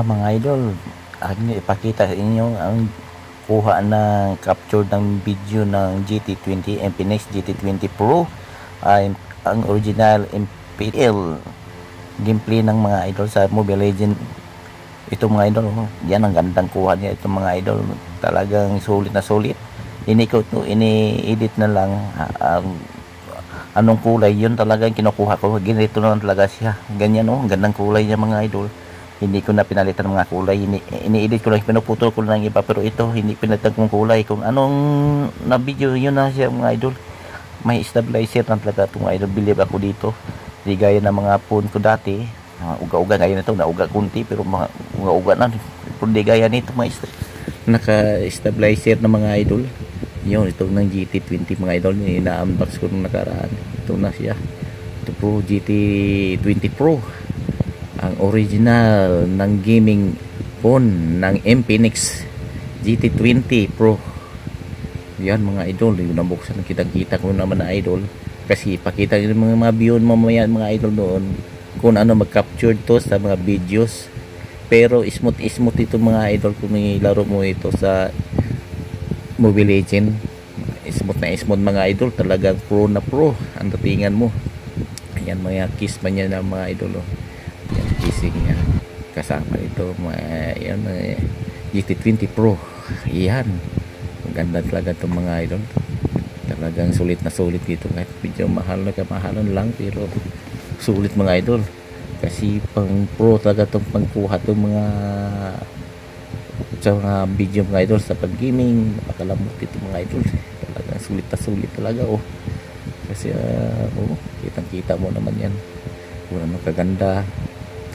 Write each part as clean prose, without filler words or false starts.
Mga idol, aking ipakita sa inyo ang kuha ng capture ng video ng GT20 Infinix GT20 Pro, ay ang original MPL gameplay ng mga idol sa Mobile Legend. Ito mga idol, yan ang gandang kuha niya. Ito mga idol, talagang sulit na sulit. Ini-edit na lang anong kulay, yun talagang kinukuha ko. Ganito na talaga siya, ganyan gandang kulay niya mga idol. Hindi ko na pinalitan mga kulay, ini-edit ko lang, pinuputol ko lang iba, pero ito hindi pinalitan kong kulay. Kung anong na video, yun na siya mga idol. May stabilizer na talaga itong idol, believe ako dito. Hindi gaya ng mga phone ko dati, uga-uga gaya na ito, nauga kunti, pero mga uga-uga na, pero di gaya nito, naka-stabilizer na mga idol. Yun, ito ng GT20 mga idol, ina-unbox ko nung nakaraan. Ito na siya, ito po GT20 Pro, ang original ng gaming phone ng Infinix GT20 Pro. Yan mga idol, yung nabuksan, kitang-kita ko naman na idol, kasi ipakita yung mga view mamaya mga idol doon kung ano mag-capture to sa mga videos. Pero smooth ito mga idol kung may laro mo ito sa Mobile Legend. Smooth na smooth mga idol, talagang pro na pro ang datingan mo. Ayan, mga kiss pa niya na mga idol. Yan, kissing niya kasama ito yan, GT20 Pro. Yan, maganda talaga itong mga idol, talagang sulit na sulit dito, kahit medyo mahal na kamahalan lang, pero sulit mga idol, kasi pang pro talaga itong pangkuha itong mga sa mga video mga idol sa pag gaming. Makalamot ito mga idol, talagang sulit na sulit talaga kasi kitang kita mo naman yan kung ano kaganda.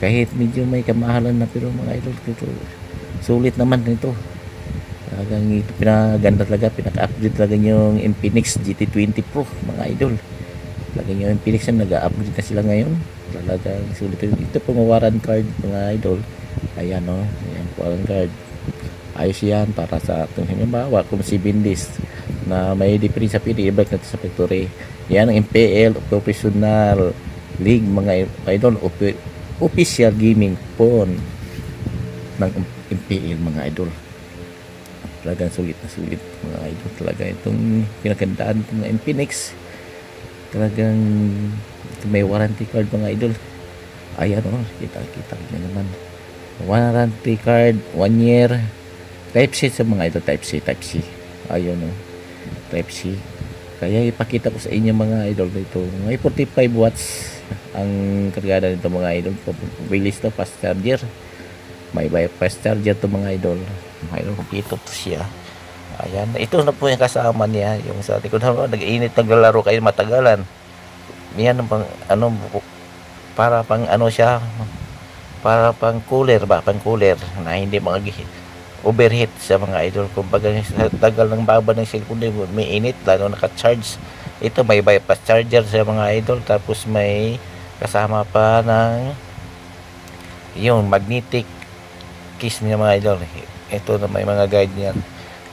Kahit medyo may kamahalan na, pero mga idol, ito sulit naman nito. Talagang ito pinaganda talaga, pinaka-upgrade talaga yung Infinix GT20 Pro mga idol. Talagang yung Infinix na nag-upgrade na sila ngayon. Talagang sulit ito pong warranty card mga idol. Ayan ayan po ang card. Ayos yan para sa atong halimbawa kung 7 days na may difference sa PD, i-break natin sa factory. Yan ang MPL Professional League mga idol, official gaming phone ng MPL mga idol. Talagang sulit na sulit mga idol, talaga itong pinagandaan ng Infinix. Talagang may warranty card mga idol. Ayan kita nyo naman, warranty card 1 year, type C sa mga idol, type C. Ayun type C. Kaya ipakita ko sa inyo mga idol dito, may 45 watts ang kargada nito mga idol. Bilis to, fast charger, may fast charger to mga idol. Mayroon dito to siya. Ayan, ito na po yung kasama niya, yung sa likod. Nag-iinit, naglalaro kayo matagalan. Yan pang para pang siya, para pang cooler na hindi overheat sa mga idol. Kung baga sa tagal ng baba ng cellphone, may init, lalo naka-charge. Ito may bypass charger sa mga idol, tapos may kasama pa ng yung magnetic case niya mga idol. Ito na may mga guide niyan.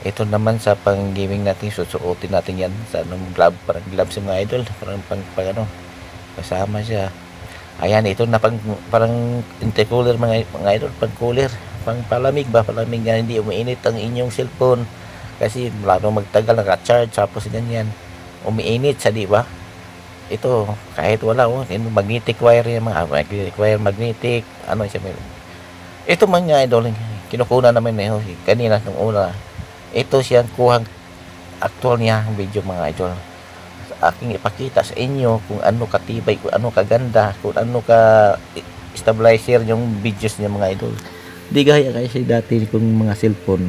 Ito naman sa pang gaming natin, susuotin natin yan sa glove, parang glove sa mga idol, parang kasama siya. Ayan, ito na parang intercooler mga idol, pang cooler, pang palamig nga, hindi umiinit ang inyong cellphone, kasi lalo magtagal naka-charge, tapos ganyan umiinit sa, di ba? Ito kahit wala magnetic wire yan, magnetic siya meron. Ito mga idol, kinukuna namin kanina nung una. Ito siyang kuhang actual niya video mga idol. Aking ipakita sa inyo kung ano katibay, kung ano kaganda, kung ano ka stabilizer yung videos niya mga idol. Di gaya kasi dati kung mga cellphone,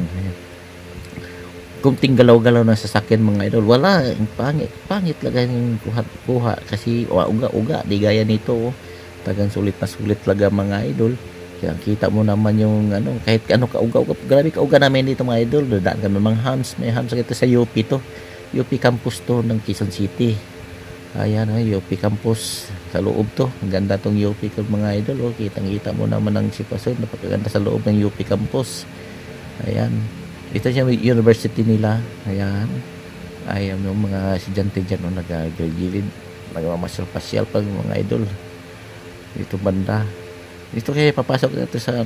kung tinggalaw-galaw ng sasakyan mga idol, wala, pangit lang yung kuha kasi uga-uga, di gaya nito tagang sulit na sulit talaga mga idol. Kaya kita mo naman yung kahit kauga-uga, grabe kauga namin dito mga idol. Dadaan kami mga hams, may hams kita sa UP to, UP campus to ng Quezon City. Ayan UP campus sa loob to, ang ganda tong UP ko mga idol. Kitang-kita mo naman ang sitwasyon, napakaganda sa loob ng UP campus. Ayan, ito siya university nila. Ayan yung mga estudyante dyan nag-gilid, nagmamasyal-pasyal pag mga idol dito banda. Dito kaya papasok natin sa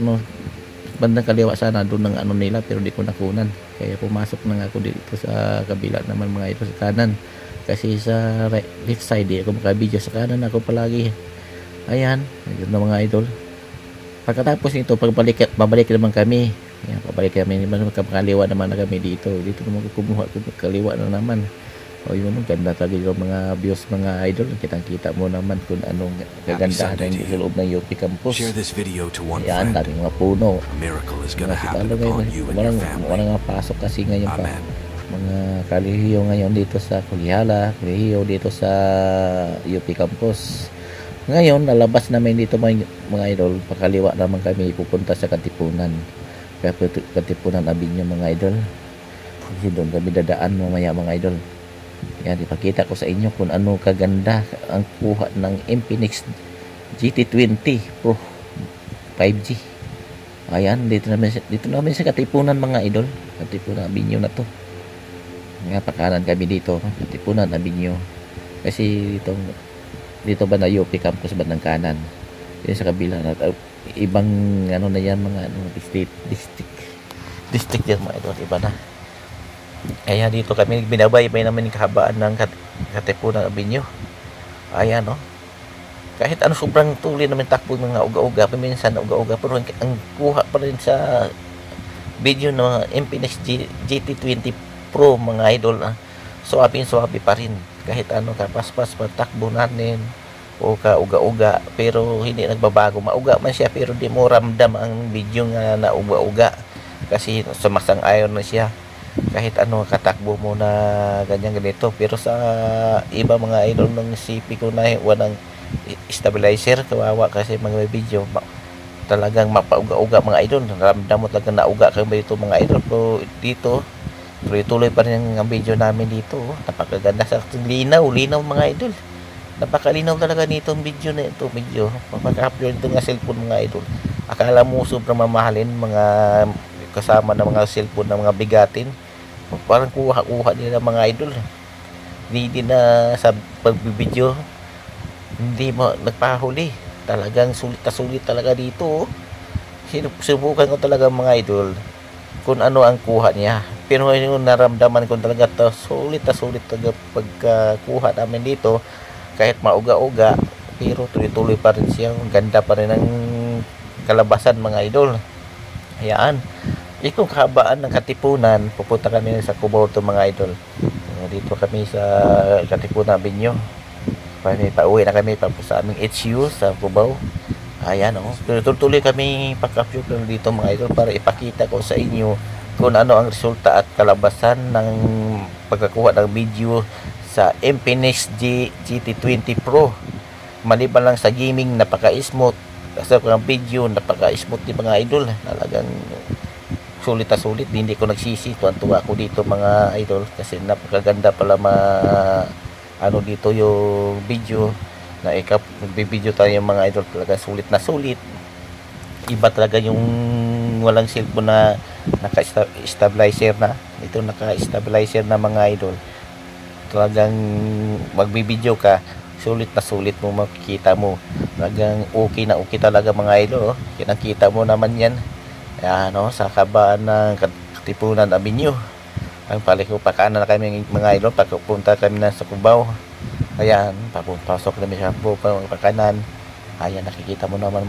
bandang kaliwa sana doon ng ano nila, pero di ko nakunan, kaya pumasok na nga ako dito sa kabila naman mga idol, sa kanan, kasi sa left side di ako makabidyo, sa kanan ako palagi. Ayan, yun na mga idol. Pagkatapos nito, babalik naman kami. Ayan, babalik kami naman, makaliwa naman na kami dito naman kumuha, kaliwa na naman. O yun, ganda talaga yung mga views mga idol. Kitang-kita mo naman kung anong kagandahan ng loob ng UP Campus. Yan, daming mga puno. Walang nga pasok kasi ngayon pa. Mga kalihiyo ngayon dito sa Kulihala, kalihiyo dito sa UP Campus. Ngayon, nalabas namin dito mga idol. Pakaliwa naman kami pupunta sa Katipunan. Katipunan Avenue mga idol. Kasi doon kami dadaan mamaya mga idol. Yan, ipakita ko sa inyo kung ano kaganda ang kuha ng Infinix GT20 Pro 5G. Ayan, dito namin sa Katipunan mga idol. Katipunan Avenue na to. Nga, pakanan kami dito, Katipunan Avenue. Kasi dito ba na UP Campus ba ng kanan? Dito sa kabila na ibang ano na yan mga district yan mga idol, iba na. Kaya dito kami binabaybay naman yung kahabaan ng Katipunan Avenue. Ayan, no? Kahit ano, sobrang tuloy naman takbo ng mga uga-uga. Paminsan uga-uga. Pero ang kuha pa rin sa video ng Infinix GT20 Pro mga idol. Suwabe pa rin. Kahit ano, kapaspas patakbo natin o ka uga-uga. Pero hindi nagbabago. Mauga man siya pero di mo ramdam ang video nga na uga-uga. Kasi sumasang-ayon na siya. Kahit ano katakbo mo na ganyan-ganito, pero sa iba mga idol ng CP ko na walang stabilizer, kawawa kasi mga video talagang mapauga-uga mga idol, ramdam mo talaga nauga kayo dito mga idol. Pero dito tuloy pa rin ang video namin dito. Napakaganda, sa linaw mga idol, napakalinaw talaga nito ang video na ito. Video pagka-upload ito nga cellphone mga idol, akala mo sobrang mamahalin mga kasama ng mga cellphone ng mga bigatin. Parang kuha nila mga idol. Hindi na sa pagbibideo, hindi mo nagpahuli. Talagang sulit talaga dito. Sinubukan ko talaga mga idol kung ano ang kuha niya. Pero yung naramdaman ko talaga sulit talaga pagkuha namin dito. Kahit mauga-uga, pero tuloy-tuloy pa rin siya. Ganda pa rin ang kalabasan mga idol. Ayan. Itong kahabaan ng Katipunan, pupunta kami sa Cubao to mga idol. Dito kami sa Katipunan Avenue. Pauwi na kami pa sa aming HU sa Cubao. Ayan, oh. Tuloy kami pag-capture dito mga idol para ipakita ko sa inyo kung ano ang resulta at kalabasan ng pagkakuha ng video sa Infinix GT20 Pro. Maliban lang sa gaming, napaka-smooth. Kasi ang video, napaka-smooth din mga idol. Talagang sulit, hindi ko nagsisi. Tuwa ako dito mga idol kasi napakaganda pala ano dito yung video na nagbibideo tayo mga idol. Talaga sulit na sulit. Iba talaga yung walang cellphone na naka-stabilizer na. Ito naka-stabilizer na mga idol. Talagang magbibideo ka, sulit na sulit mo, makikita mo. Talagang okay na okay talaga mga idol. Kinakita mo naman yan. Ayan, no, sa kabaan ng Katipunan Avenue. Ang paliko pa kanan na kami mga idol, pagpunta kami na sa Cubao. Ayan, papasok kami sa Cubao pa kanan. Ayan, nakikita mo naman